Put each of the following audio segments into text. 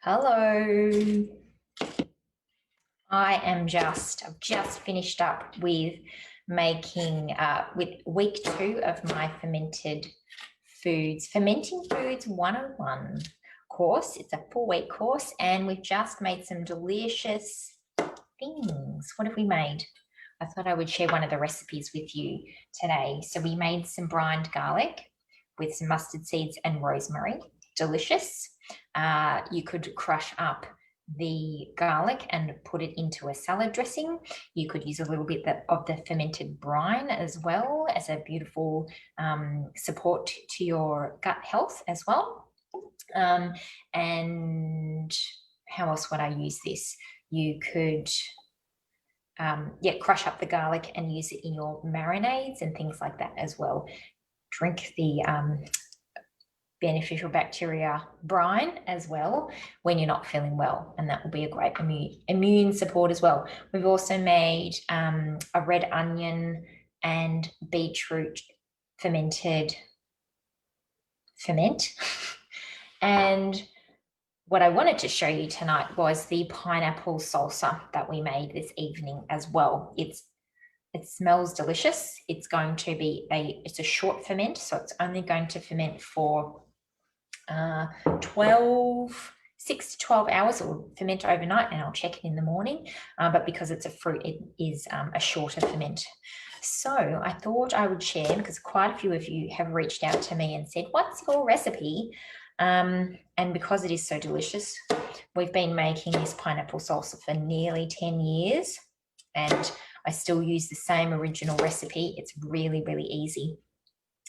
Hello. I've just finished up with making, with week 2 of my Fermenting Foods 101 course. It's a 4-week course, and we've just made some delicious things. What have we made? I thought I would share one of the recipes with you today. So we made some brined garlic with some mustard seeds and rosemary. Delicious. You could crush up the garlic and put it into a salad dressing. You could use a little bit of the fermented brine as well as a beautiful support to your gut health as well. And how else would I use this? You could crush up the garlic and use it in your marinades and things like that as well. Drink the beneficial bacteria brine as well when you're not feeling well, and that will be a great immune support as well. We've also made a red onion and beetroot ferment. And what I wanted to show you tonight was the pineapple salsa that we made this evening as well. It smells delicious. It's going to be it's a short ferment, so it's only going to ferment for 6 to 12 hours. It will ferment overnight, and I'll check it in the morning. But because it's a fruit, it is a shorter ferment. So I thought I would share, because quite a few of you have reached out to me and said, what's your recipe? And because it is so delicious, we've been making this pineapple salsa for nearly 10 years, and I still use the same original recipe. It's really, really easy.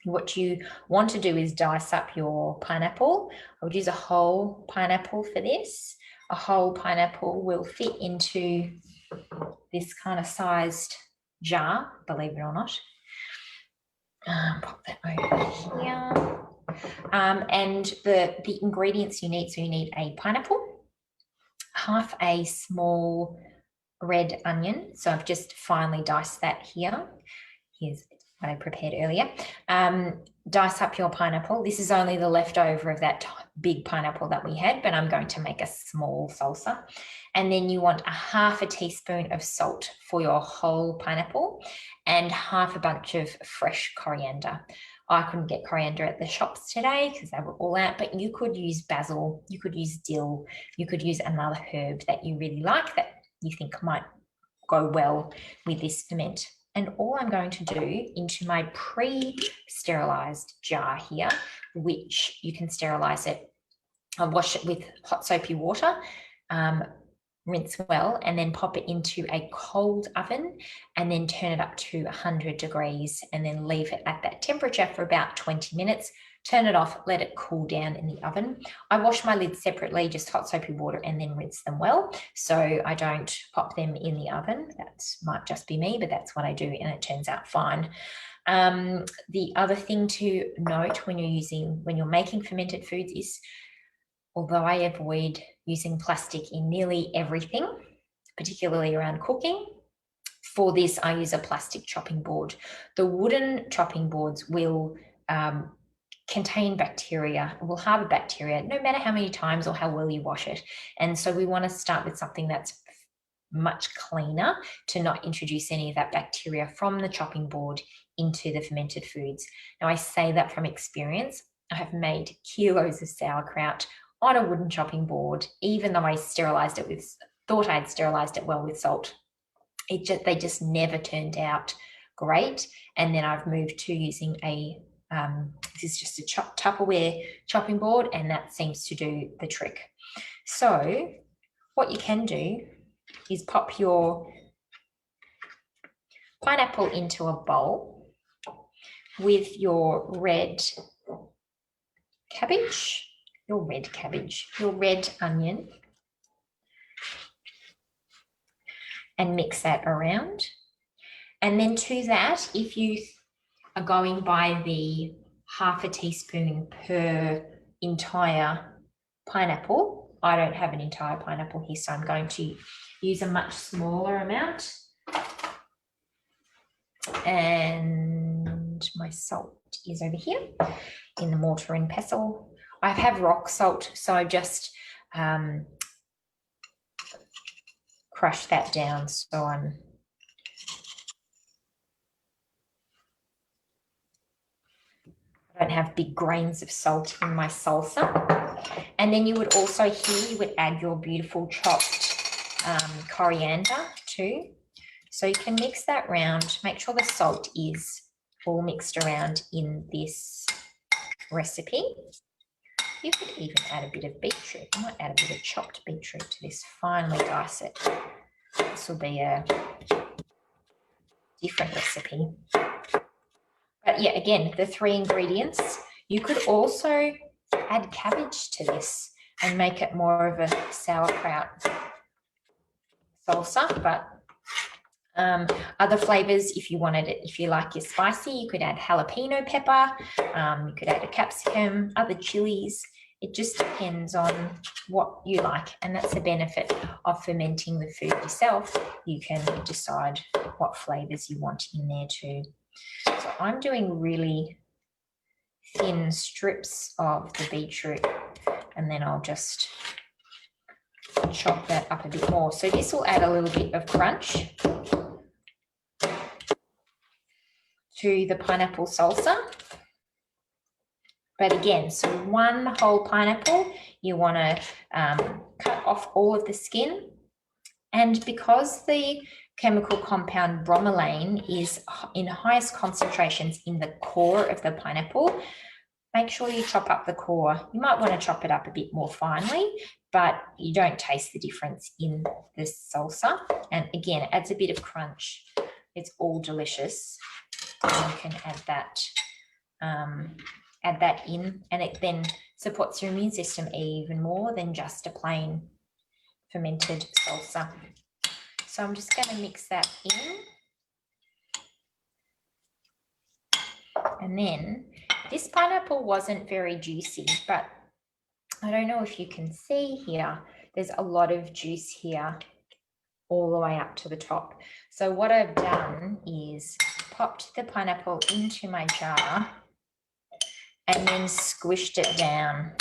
What you want to do is dice up your pineapple. I would use a whole pineapple for this. A whole pineapple will fit into this kind of sized jar, believe it or not. Pop that over here. And the ingredients you need, so you need a pineapple, half a small red onion. So I've just finely diced that here. Here's what I prepared earlier. Dice up your pineapple. This is only the leftover of that big pineapple that we had, but I'm going to make a small salsa. And then you want a half a teaspoon of salt for your whole pineapple and half a bunch of fresh coriander. I couldn't get coriander at the shops today because they were all out, but you could use basil, you could use dill, you could use another herb that you really like that you think might go well with this ferment. And all I'm going to do into my pre-sterilized jar here, which you can sterilize it, I'll wash it with hot soapy water, rinse well, and then pop it into a cold oven and then turn it up to 100 degrees and then leave it at that temperature for about 20 minutes. Turn it off, let it cool down in the oven. I wash my lids separately, just hot soapy water, and then rinse them well. So I don't pop them in the oven. That might just be me, but that's what I do, and it turns out fine. The other thing to note when you're making fermented foods is, although I avoid using plastic in nearly everything, particularly around cooking, for this I use a plastic chopping board. The wooden chopping boards will contain bacteria, will harbor bacteria, no matter how many times or how well you wash it. And so we want to start with something that's much cleaner to not introduce any of that bacteria from the chopping board into the fermented foods. Now, I say that from experience. I have made kilos of sauerkraut on a wooden chopping board, even though I thought I had sterilized it well with salt. They just never turned out great. And then I've moved to using this is just a Tupperware chopping board, and that seems to do the trick. So what you can do is pop your pineapple into a bowl with your red cabbage, your red onion, and mix that around. And then to that, if you are going by the half a teaspoon per entire pineapple, I don't have an entire pineapple here, so I'm going to use a much smaller amount. And my salt is over here in the mortar and pestle. I have rock salt, so I just crush that down. So I don't have big grains of salt in my salsa. And then you would also here, you would add your beautiful chopped coriander too. So you can mix that round, make sure the salt is all mixed around in this recipe. You could even add a bit of beetroot. I might add a bit of chopped beetroot to this, finely dice it. This will be a different recipe. But yeah, again, the 3 ingredients. You could also add cabbage to this and make it more of a sauerkraut salsa, but other flavors, if you wanted it, if you like your spicy, you could add jalapeno pepper, you could add a capsicum, other chilies. It just depends on what you like, and that's the benefit of fermenting the food yourself. You can decide what flavors you want in there too. So I'm doing really thin strips of the beetroot, and then I'll just chop that up a bit more. So this will add a little bit of crunch to the pineapple salsa. But again, so 1 whole pineapple, you want to cut off all of the skin. And because the chemical compound bromelain is in highest concentrations in the core of the pineapple, make sure you chop up the core. You might want to chop it up a bit more finely, but you don't taste the difference in this salsa. And again, it adds a bit of crunch. It's all delicious. And you can add that in, and it then supports your immune system even more than just a plain fermented salsa. So I'm just going to mix that in. And then this pineapple wasn't very juicy, but I don't know if you can see here, there's a lot of juice here all the way up to the top. So what I've done is popped the pineapple into my jar and then squished it down.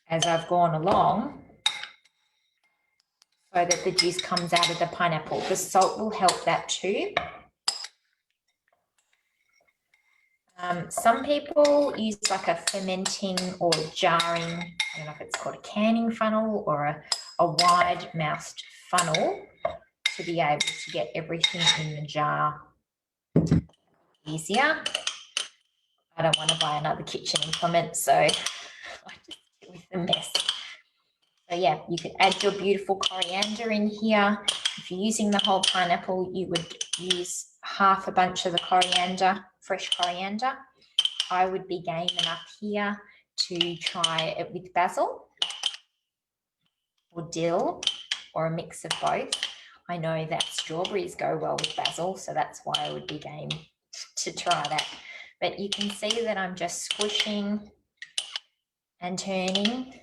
As I've gone along, so that the juice comes out of the pineapple. The salt will help that too. Some people use like a fermenting or jarring, I don't know if it's called a canning funnel or a wide-mouthed funnel to be able to get everything in the jar easier. I don't want to buy another kitchen implement, so I just deal with the mess. So yeah, you could add your beautiful coriander in here. If you're using the whole pineapple, you would use half a bunch of the coriander, fresh coriander. I would be game enough here to try it with basil or dill or a mix of both. I know that strawberries go well with basil, so that's why I would be game to try that. But you can see that I'm just squishing and turning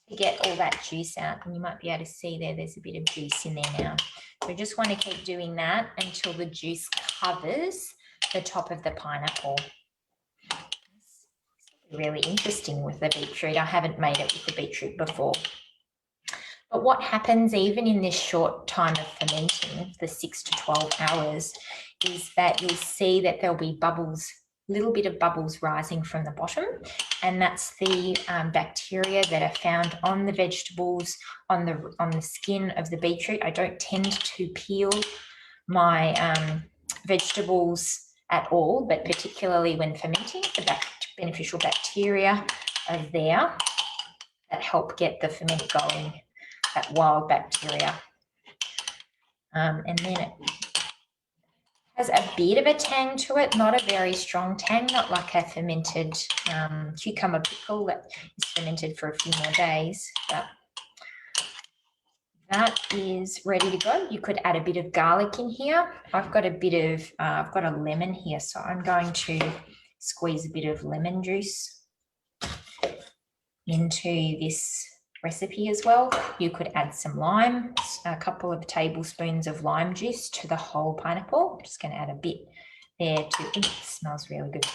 to get all that juice out, and you might be able to see there's a bit of juice in there now. So just want to keep doing that until the juice covers the top of the pineapple. It's really interesting with the beetroot. I haven't made it with the beetroot before. But what happens even in this short time of fermenting, the 6 to 12 hours, is that you'll see that there'll be bubbles, little bit of bubbles rising from the bottom, and that's the bacteria that are found on the vegetables, on the skin of the beetroot. I don't tend to peel my vegetables at all, but particularly when fermenting, the beneficial bacteria are there that help get the ferment going, that wild bacteria. And then it has a bit of a tang to it, not a very strong tang, not like a fermented cucumber pickle that is fermented for a few more days, but that is ready to go. You could add a bit of garlic in here. I've got a bit of, I've got a lemon here, so I'm going to squeeze a bit of lemon juice into this recipe as well. You could add some lime, a couple of tablespoons of lime juice to the whole pineapple. I'm just going to add a bit there too. It smells really good.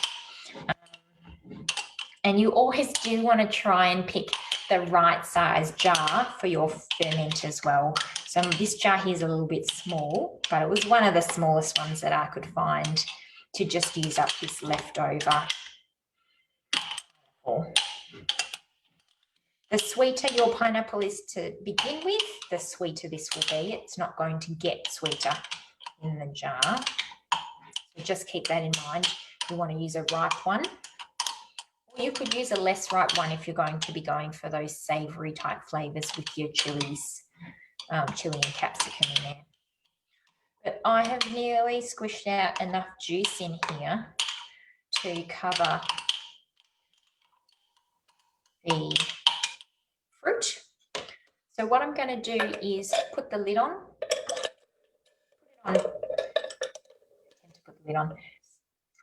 And you always do want to try and pick the right size jar for your ferment as well. So this jar here is a little bit small, but it was one of the smallest ones that I could find to just use up this leftover. The sweeter your pineapple is to begin with, the sweeter this will be. It's not going to get sweeter in the jar. So just keep that in mind. You want to use a ripe one. Or you could use a less ripe one if you're going to be going for those savoury type flavours with your chilies, chili and capsicum in there. But I have nearly squished out enough juice in here to cover the fruit. So what I'm going to do is put the lid on.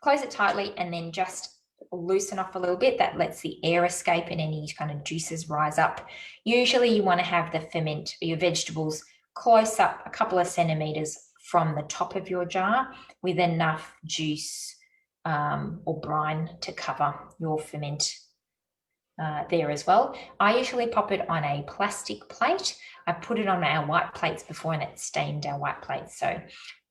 Close it tightly and then just loosen off a little bit. That lets the air escape and any kind of juices rise up. Usually you want to have your vegetables close up a couple of centimeters from the top of your jar with enough juice or brine to cover your ferment there as well. I usually pop it on a plastic plate. I put it on our white plates before and it stained our white plates. So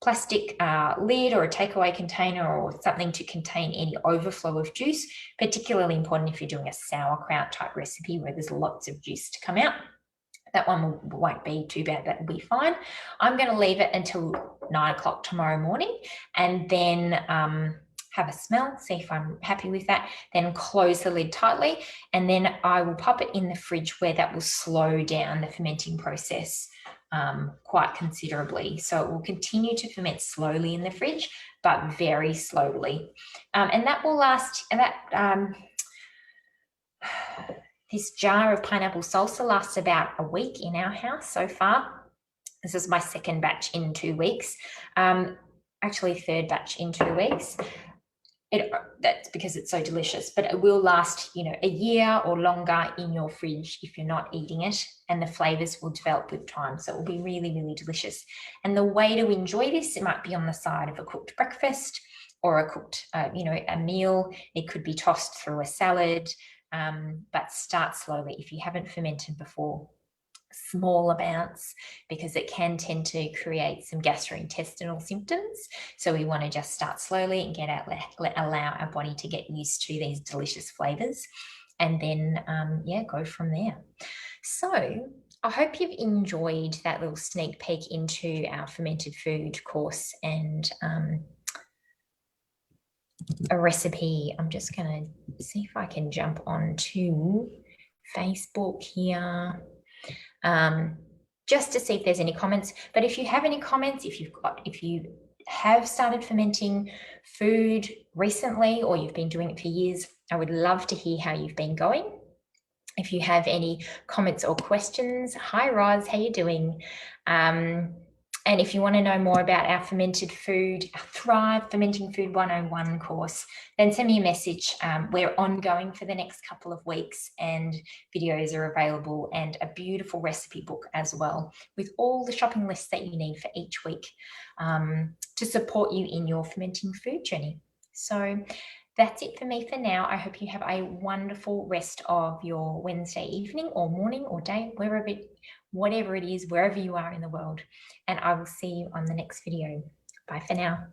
plastic lid or a takeaway container or something to contain any overflow of juice, particularly important if you're doing a sauerkraut type recipe where there's lots of juice to come out. That one won't be too bad, that will be fine. I'm going to leave it until 9 o'clock tomorrow morning and then have a smell, see if I'm happy with that, then close the lid tightly, and then I will pop it in the fridge where that will slow down the fermenting process quite considerably. So it will continue to ferment slowly in the fridge, but very slowly. And that will last, this jar of pineapple salsa lasts about a week in our house so far. This is my second batch in 2 weeks. Actually, third batch in 2 weeks. That's because it's so delicious, but it will last, a year or longer in your fridge if you're not eating it, and the flavors will develop with time. So it will be really, really delicious. And the way to enjoy this, it might be on the side of a cooked breakfast or a cooked, a meal. It could be tossed through a salad, but start slowly if you haven't fermented before. Small amounts, because it can tend to create some gastrointestinal symptoms. So we want to just start slowly and allow our body to get used to these delicious flavors, and then go from there. So I hope you've enjoyed that little sneak peek into our fermented food course and a recipe. I'm just going to see if I can jump onto Facebook here. Just to see if there's any comments. But if you have any comments, if you have started fermenting food recently or you've been doing it for years, I would love to hear how you've been going. If you have any comments or questions, hi Roz, how you doing? And if you want to know more about our fermented food, our Thrive Fermenting Food 101 course, then send me a message. We're ongoing for the next couple of weeks and videos are available, and a beautiful recipe book as well with all the shopping lists that you need for each week to support you in your fermenting food journey. So that's it for me for now. I hope you have a wonderful rest of your Wednesday evening or morning or day, whatever it is, wherever you are in the world. And I will see you on the next video. Bye for now.